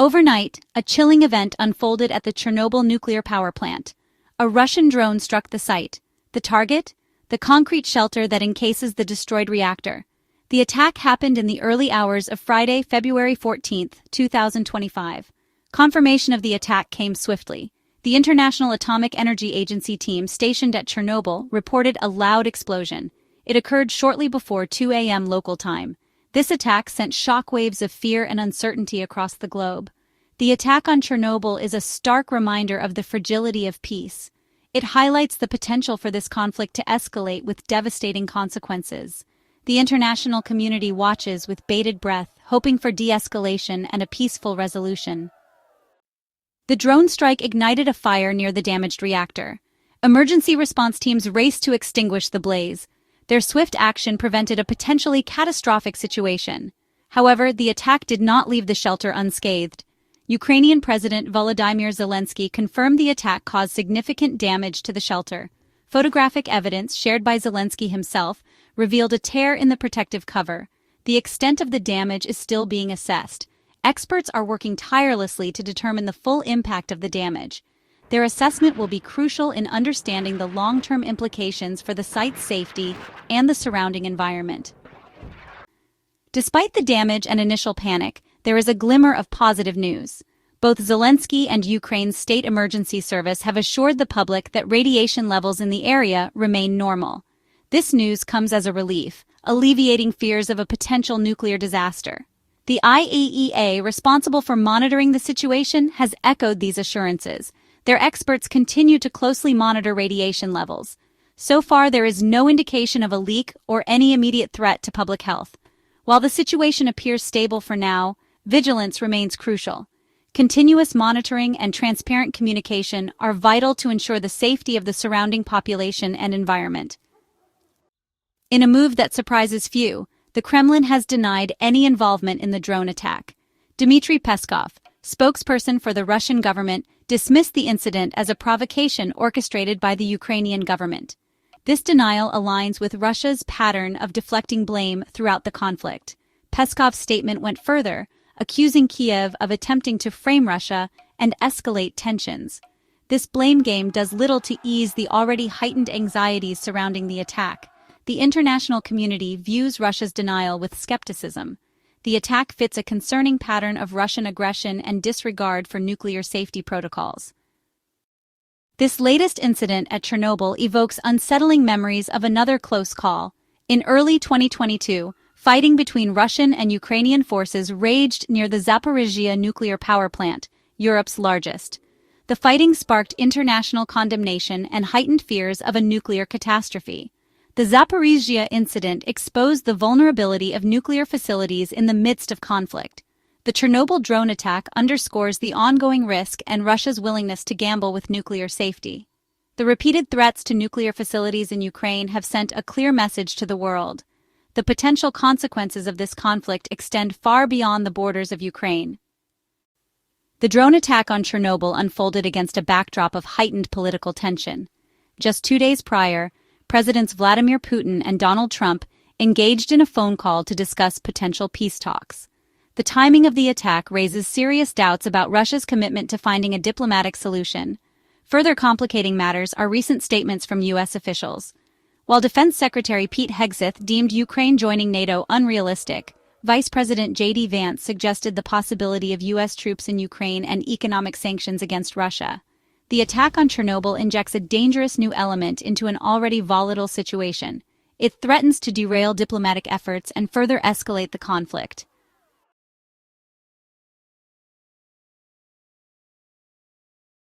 Overnight, a chilling event unfolded at the Chernobyl nuclear power plant. A Russian drone struck the site. The target? The concrete shelter that encases the destroyed reactor. The attack happened in the early hours of Friday, February 14, 2025. Confirmation of the attack came swiftly. The International Atomic Energy Agency team stationed at Chernobyl reported a loud explosion. It occurred shortly before 2 a.m. local time. This attack sent shockwaves of fear and uncertainty across the globe. The attack on Chernobyl is a stark reminder of the fragility of peace. It highlights the potential for this conflict to escalate with devastating consequences. The international community watches with bated breath, hoping for de-escalation and a peaceful resolution. The drone strike ignited a fire near the damaged reactor. Emergency response teams raced to extinguish the blaze. Their swift action prevented a potentially catastrophic situation. However, the attack did not leave the shelter unscathed. Ukrainian President Volodymyr Zelensky confirmed the attack caused significant damage to the shelter. Photographic evidence shared by Zelensky himself revealed a tear in the protective cover. The extent of the damage is still being assessed. Experts are working tirelessly to determine the full impact of the damage. Their assessment will be crucial in understanding the long-term implications for the site's safety and the surrounding environment. Despite the damage and initial panic, there is a glimmer of positive news. Both Zelensky and Ukraine's state emergency service have assured the public that radiation levels in the area remain normal. This news comes as a relief, alleviating fears of a potential nuclear disaster. The IAEA, responsible for monitoring the situation, has echoed these assurances. Their experts continue to closely monitor radiation levels. So far, there is no indication of a leak or any immediate threat to public health. While the situation appears stable for now, vigilance remains crucial. Continuous monitoring and transparent communication are vital to ensure the safety of the surrounding population and environment. In a move that surprises few, the Kremlin has denied any involvement in the drone attack. Dmitry Peskov, spokesperson for the Russian government, dismissed the incident as a provocation orchestrated by the Ukrainian government. This denial aligns with Russia's pattern of deflecting blame throughout the conflict. Peskov's statement went further, accusing Kiev of attempting to frame Russia and escalate tensions. This blame game does little to ease the already heightened anxieties surrounding the attack. The international community views Russia's denial with skepticism. The attack fits a concerning pattern of Russian aggression and disregard for nuclear safety protocols. This latest incident at Chernobyl evokes unsettling memories of another close call. In early 2022, fighting between Russian and Ukrainian forces raged near the Zaporizhzhia nuclear power plant, Europe's largest. The fighting sparked international condemnation and heightened fears of a nuclear catastrophe. The Zaporizhzhia incident exposed the vulnerability of nuclear facilities in the midst of conflict. The Chernobyl drone attack underscores the ongoing risk and Russia's willingness to gamble with nuclear safety. The repeated threats to nuclear facilities in Ukraine have sent a clear message to the world. The potential consequences of this conflict extend far beyond the borders of Ukraine. The drone attack on Chernobyl unfolded against a backdrop of heightened political tension. Just 2 days prior, Presidents Vladimir Putin and Donald Trump engaged in a phone call to discuss potential peace talks. The timing of the attack raises serious doubts about Russia's commitment to finding a diplomatic solution. Further complicating matters are recent statements from U.S. officials. While Defense Secretary Pete Hegseth deemed Ukraine joining NATO unrealistic, Vice President J.D. Vance suggested the possibility of U.S. troops in Ukraine and economic sanctions against Russia. The attack on Chernobyl injects a dangerous new element into an already volatile situation. It threatens to derail diplomatic efforts and further escalate the conflict.